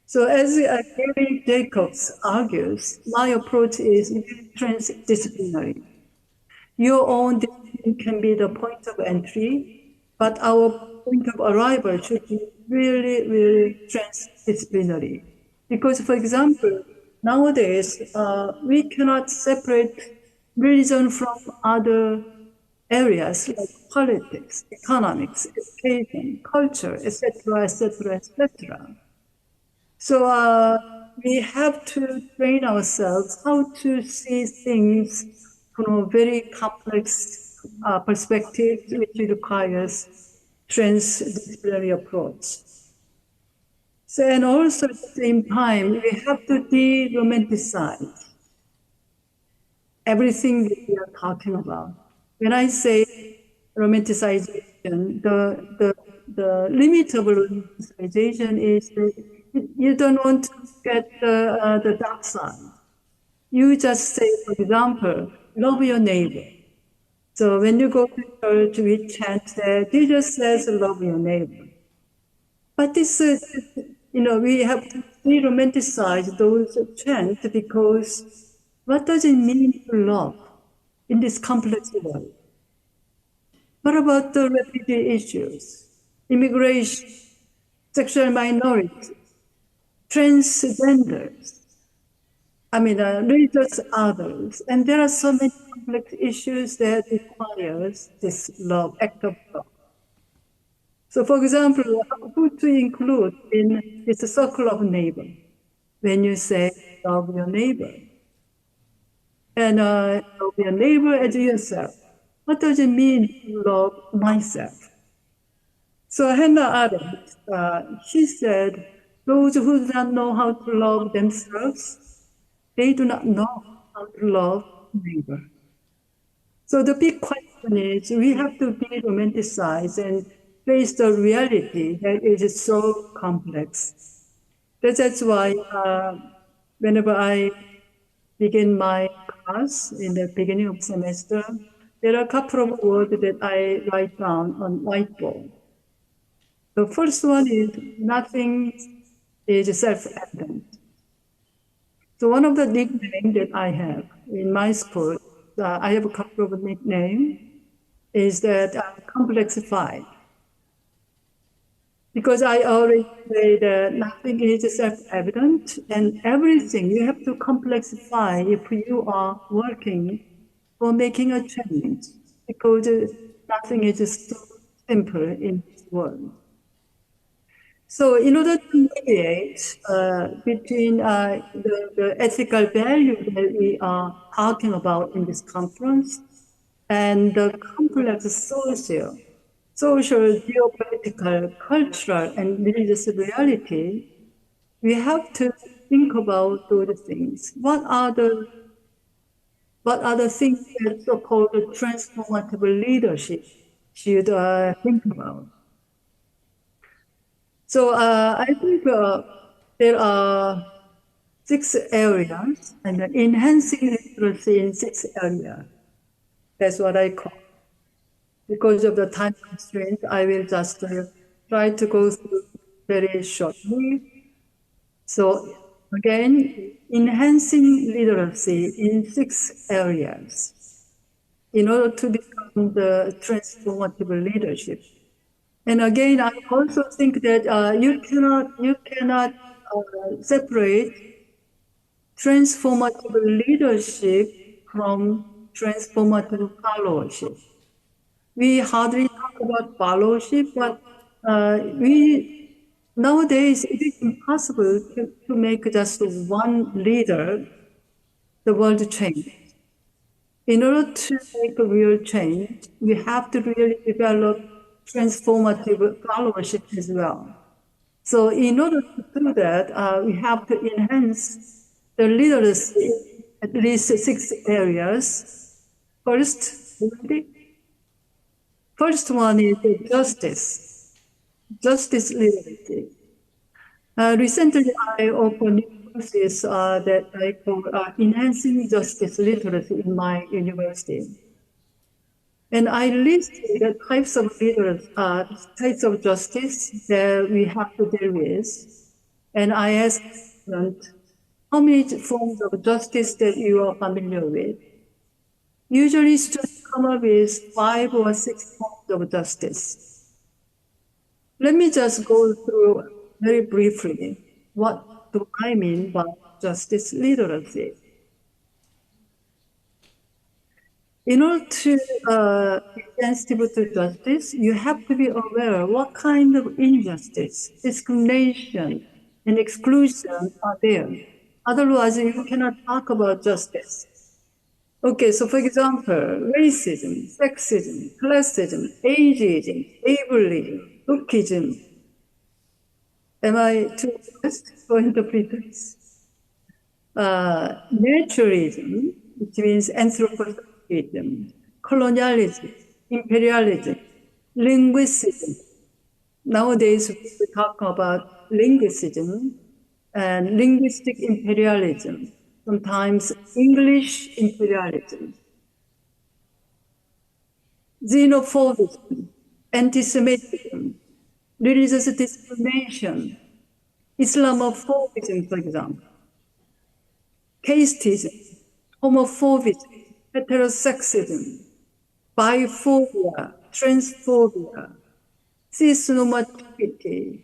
So as Gary Jacobs argues, my approach is transdisciplinary. Your own discipline can be the point of entry, but our point of arrival should be really, really transdisciplinary. Because, for example, nowadays, we cannot separate religion from other areas like politics, economics, education, culture, etc., etc., etc. So we have to train ourselves how to see things from a very complex perspective, which requires transdisciplinary approach. So, and also at the same time, we have to de-romanticize everything that we are talking about. When I say romanticization, the limit of romanticization is that you don't want to get the dark side. You just say, for example, love your neighbor. So when you go to church, we chant that Jesus says, love your neighbor. But this is, we have to de-romanticize those chants, because what does it mean to love in this complex world? What about the refugee issues, immigration, sexual minorities, transgenders, religious others, and there are so many complex issues that requires this love, act of love. So, for example, who to include in this circle of neighbor when you say love your neighbor? And love your neighbor as yourself. What does it mean to love myself? So Hannah Arendt, she said, those who do not know how to love themselves, they do not know how to love neighbor. So the big question is, we have to de-romanticize and face the reality that is so complex. That's why whenever I begin my class in the beginning of semester, there are a couple of words that I write down on whiteboard. The first one is nothing is self-evident. So one of the nicknames that I have in my school, I have a couple of nicknames, is that I'm complexified. Because I already say that nothing is self-evident, and everything you have to complexify if you are working or making a change, because nothing is so simple in this world. So in order to mediate between the ethical value that we are talking about in this conference and the complex social, geopolitical, cultural, and religious reality, we have to think about those things. What are the things that so-called transformative leadership should think about? So I think there are 6 areas, and enhancing literacy in 6 areas. That's what I call. Because of the time constraint, I will just try to go through very shortly. So again, enhancing literacy in 6 areas in order to become the transformative leadership. And again, I also think that you cannot separate transformative leadership from transformative followership. We hardly talk about followership, but nowadays it is impossible to make just one leader the world change. In order to make a real change, we have to really develop transformative followership as well. So in order to do that, we have to enhance the literacy in at least 6 areas. First one is justice literacy. Recently, I opened courses that I call enhancing justice literacy in my university. And I listed the types of justice that we have to deal with. And I asked students, how many forms of justice that you are familiar with? Usually students come up with 5 or 6 forms of justice. Let me just go through very briefly what do I mean by justice literacy. In order to be sensitive to justice, you have to be aware what kind of injustice, discrimination, and exclusion are there. Otherwise, you cannot talk about justice. Okay, so for example, racism, sexism, classism, ageism, ableism, lookism. Am I too fast for interpreters? Naturalism, which means anthropocentrism, colonialism, imperialism, linguicism. Nowadays, we talk about linguicism and linguistic imperialism, sometimes English imperialism, xenophobia, anti-Semitism, religious discrimination, Islamophobia, for example, casteism, homophobia, heterosexism, biphobia, transphobia, cisnormativity,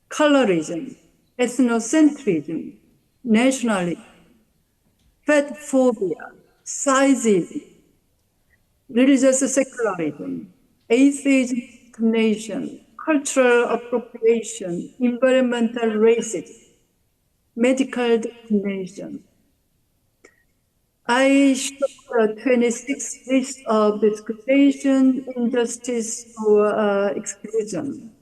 colorism, ethnocentrism, nationalism, fatphobia, sizeism, religious secularism, atheism, discrimination, cultural appropriation, environmental racism, medical discrimination. I showed a 26 list of discrimination, injustice, or exclusion.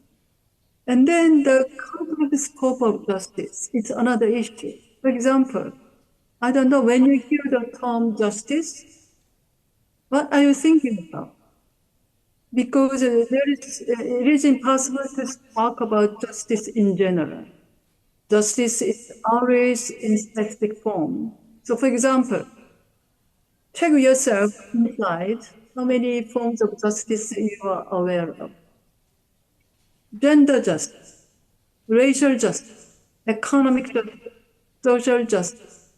And then the complex scope of justice is another issue. For example, I don't know, when you hear the term justice, what are you thinking about? Because it is impossible to talk about justice in general. Justice is always in specific form. So, for example, check yourself inside how many forms of justice you are aware of. Gender justice, racial justice, economic justice, social justice,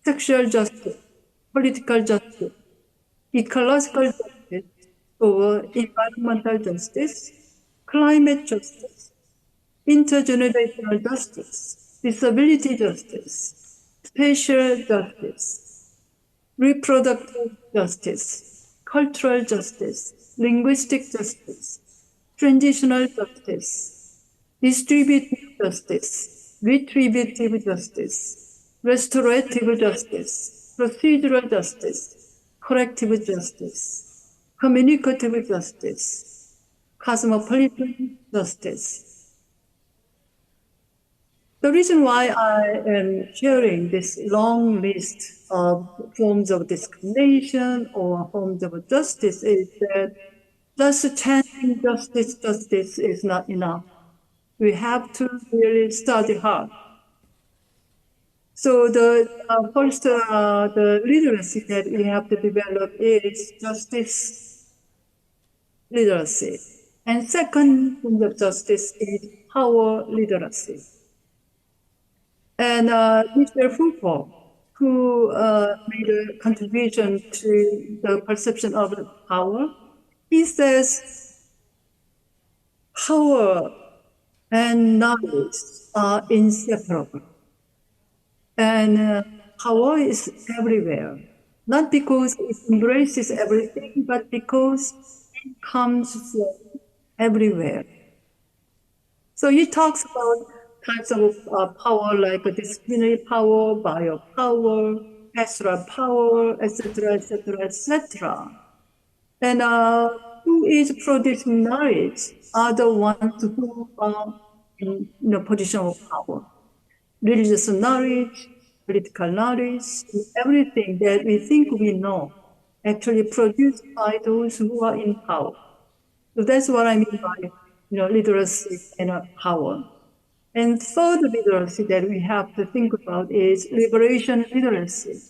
sexual justice, political justice, ecological justice, or environmental justice, climate justice, intergenerational justice, disability justice, spatial justice, reproductive justice, cultural justice, linguistic justice, transitional justice, distributive justice, retributive justice, restorative justice, procedural justice, corrective justice, communicative justice, cosmopolitan justice. The reason why I am sharing this long list of forms of discrimination or forms of justice is that just chanting justice, justice is not enough. We have to really study hard. So the the literacy that we have to develop is justice literacy. And second form of justice is power literacy. And Mr. Foucault, who made a contribution to the perception of power, he says power and knowledge are inseparable. And power is everywhere, not because it embraces everything, but because it comes from everywhere. So he talks about types of power like disciplinary power, biopower, pastoral power, etc., etc., etc. And who is producing knowledge are the ones who are in a position of power. Religious knowledge, political knowledge, everything that we think we know, actually produced by those who are in power. So that's what I mean by literacy and power. And third literacy that we have to think about is liberation literacy.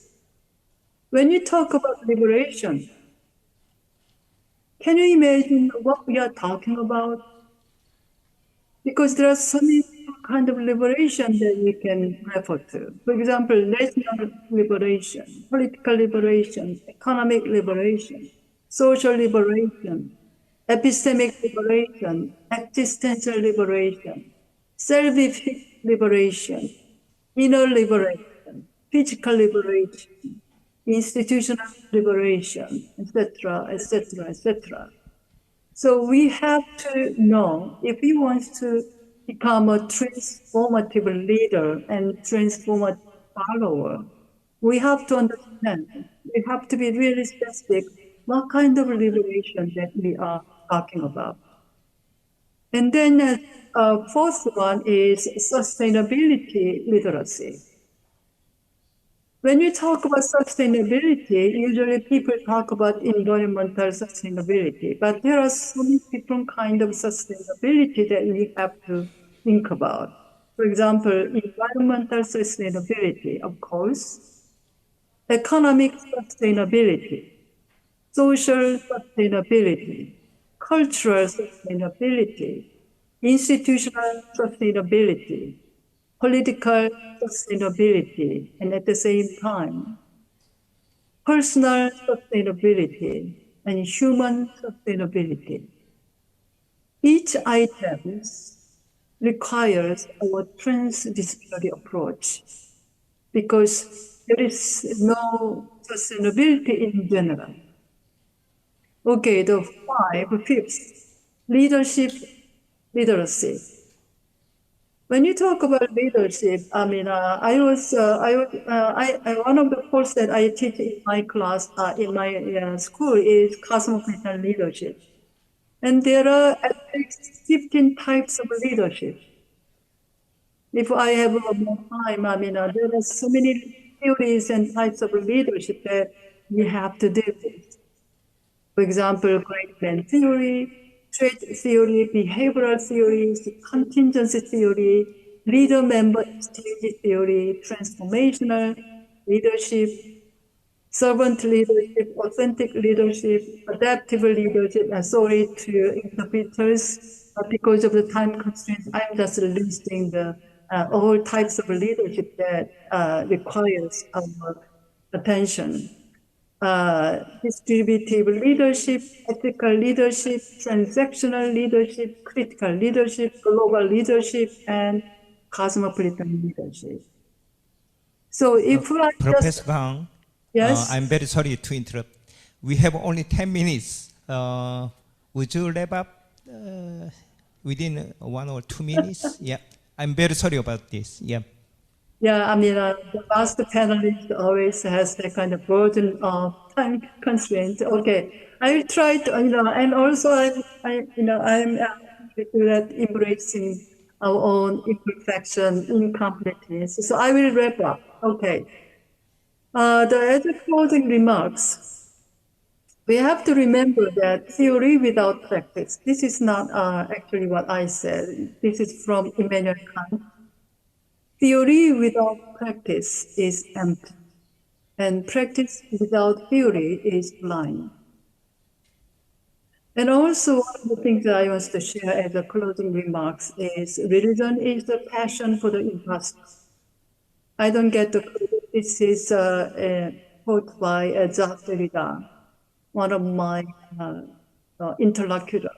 When you talk about liberation, can you imagine what we are talking about? Because there are so many kind of liberation that we can refer to. For example, national liberation, political liberation, economic liberation, social liberation, epistemic liberation, existential liberation, selfish liberation, inner liberation, physical liberation, institutional liberation, etc., etc., etc. So we have to know if we want to become a transformative leader and transformative follower, we have to understand, we have to be really specific what kind of liberation that we are talking about. And then fourth one is sustainability literacy. When you talk about sustainability, usually people talk about environmental sustainability, but there are so many different kinds of sustainability that we have to think about. For example, environmental sustainability, of course, economic sustainability, social sustainability, cultural sustainability, institutional sustainability, political sustainability, and at the same time, personal sustainability and human sustainability. Each item requires our transdisciplinary approach because there is no sustainability in general. Okay, the fifth, leadership literacy. When you talk about leadership, I mean, one of the courses that I teach in my class, in my school is cosmopolitan leadership. And there are at least 15 types of leadership. If I have more time, I mean, there are so many theories and types of leadership that we have to deal with. For example, great man theory, trait theory, behavioral theories, contingency theory, leader-member exchange theory, transformational leadership, servant leadership, authentic leadership, adaptive leadership, and sorry to interpreters, because of the time constraints, I'm just listing the all types of leadership that requires our attention. Distributive leadership, ethical leadership, transactional leadership, critical leadership, global leadership, and cosmopolitan leadership. So if I Professor just, Kang, yes, I'm very sorry to interrupt. We have only 10 minutes. Would you wrap up within 1 or 2 minutes? Yeah, I'm very sorry about this. Yeah. yeah, I mean, the last panelist always has that kind of burden of time constraint. Okay, I will try to, and also I'm embracing our own imperfection, incompleteness. So I will wrap up. Okay. As a closing remarks, we have to remember that theory without practice. This is not actually what I said. This is from Immanuel Kant. Theory without practice is empty, and practice without theory is blind. And also, one of the things that I want to share as a closing remarks is religion is the passion for the impossible. I don't get the credit. This is a quote by Jacques Derrida, one of my interlocutors.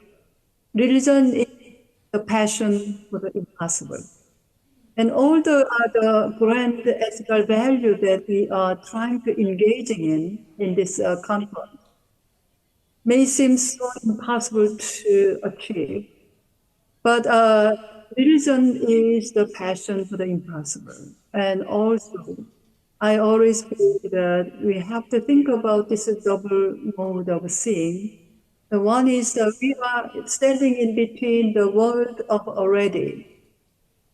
Religion is the passion for the impossible. And all the other grand ethical value that we are trying to engage in this conference may seem so impossible to achieve, but religion is the passion for the impossible. And also, I always feel that we have to think about this double mode of seeing. The one is that we are standing in between the world of already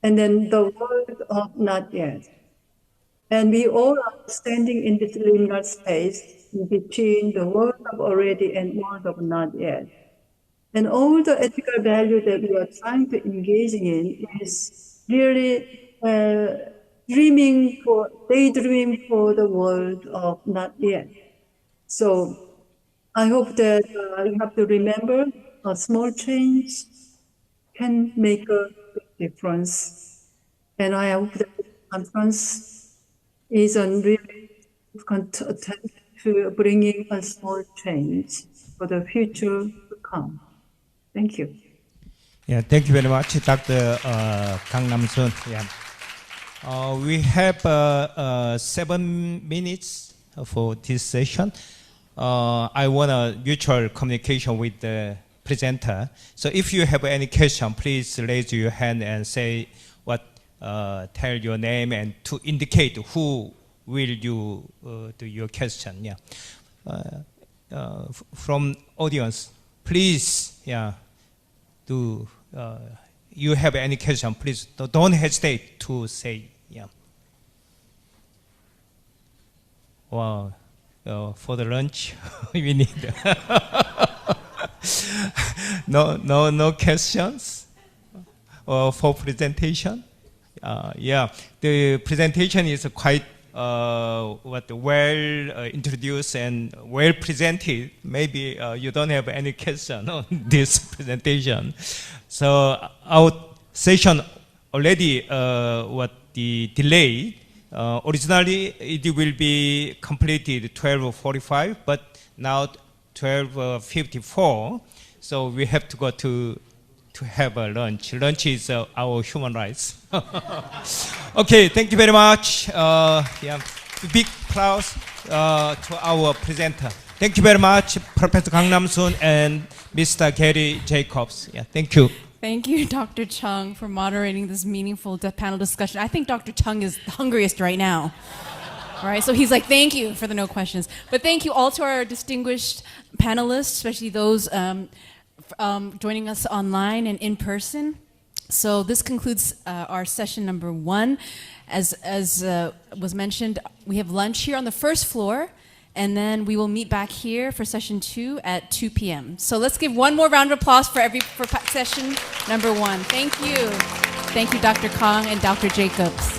and then the world of not yet. And we all are standing in this liminal space in between the world of already and world of not yet. And all the ethical value that we are trying to engage in is really daydreaming for the world of not yet. So I hope that you have to remember a small change can make a big difference. And I hope that the conference is a really attempt to bringing a small change for the future to come. Thank you. Yeah, thank you very much, Dr. Kang Nam-sun. Yeah. We have 7 minutes for this session. I want a mutual communication with the presenter. So if you have any question, please raise your hand and say tell your name and to indicate who will you do your question. Yeah. From audience, please, yeah, you have any question, please don't hesitate to say. Yeah. Wow. For the lunch, we need no questions for presentation. Yeah, the presentation is quite well introduced and well presented. Maybe you don't have any question on this presentation. So our session already delayed. Originally it will be completed 12:45, but now 12:54. So we have to go to have a lunch. Lunch is our human rights. Okay, thank you very much. Yeah, big applause to our presenter. Thank you very much, Professor Kang Nam-sun and Mr. Gary Jacobs. Yeah, thank you. Thank you, Dr. Chung, for moderating this meaningful panel discussion. I think Dr. Chung is the hungriest right now. All right, so he's like, thank you for the no questions. But thank you all to our distinguished panelists, especially those joining us online and in person. So this concludes our session number 1. As was mentioned, we have lunch here on the first floor, and then we will meet back here for session 2 at 2 p.m. So let's give one more round of applause for session number 1. Thank you. Thank you, Dr. Kang and Dr. Jacobs.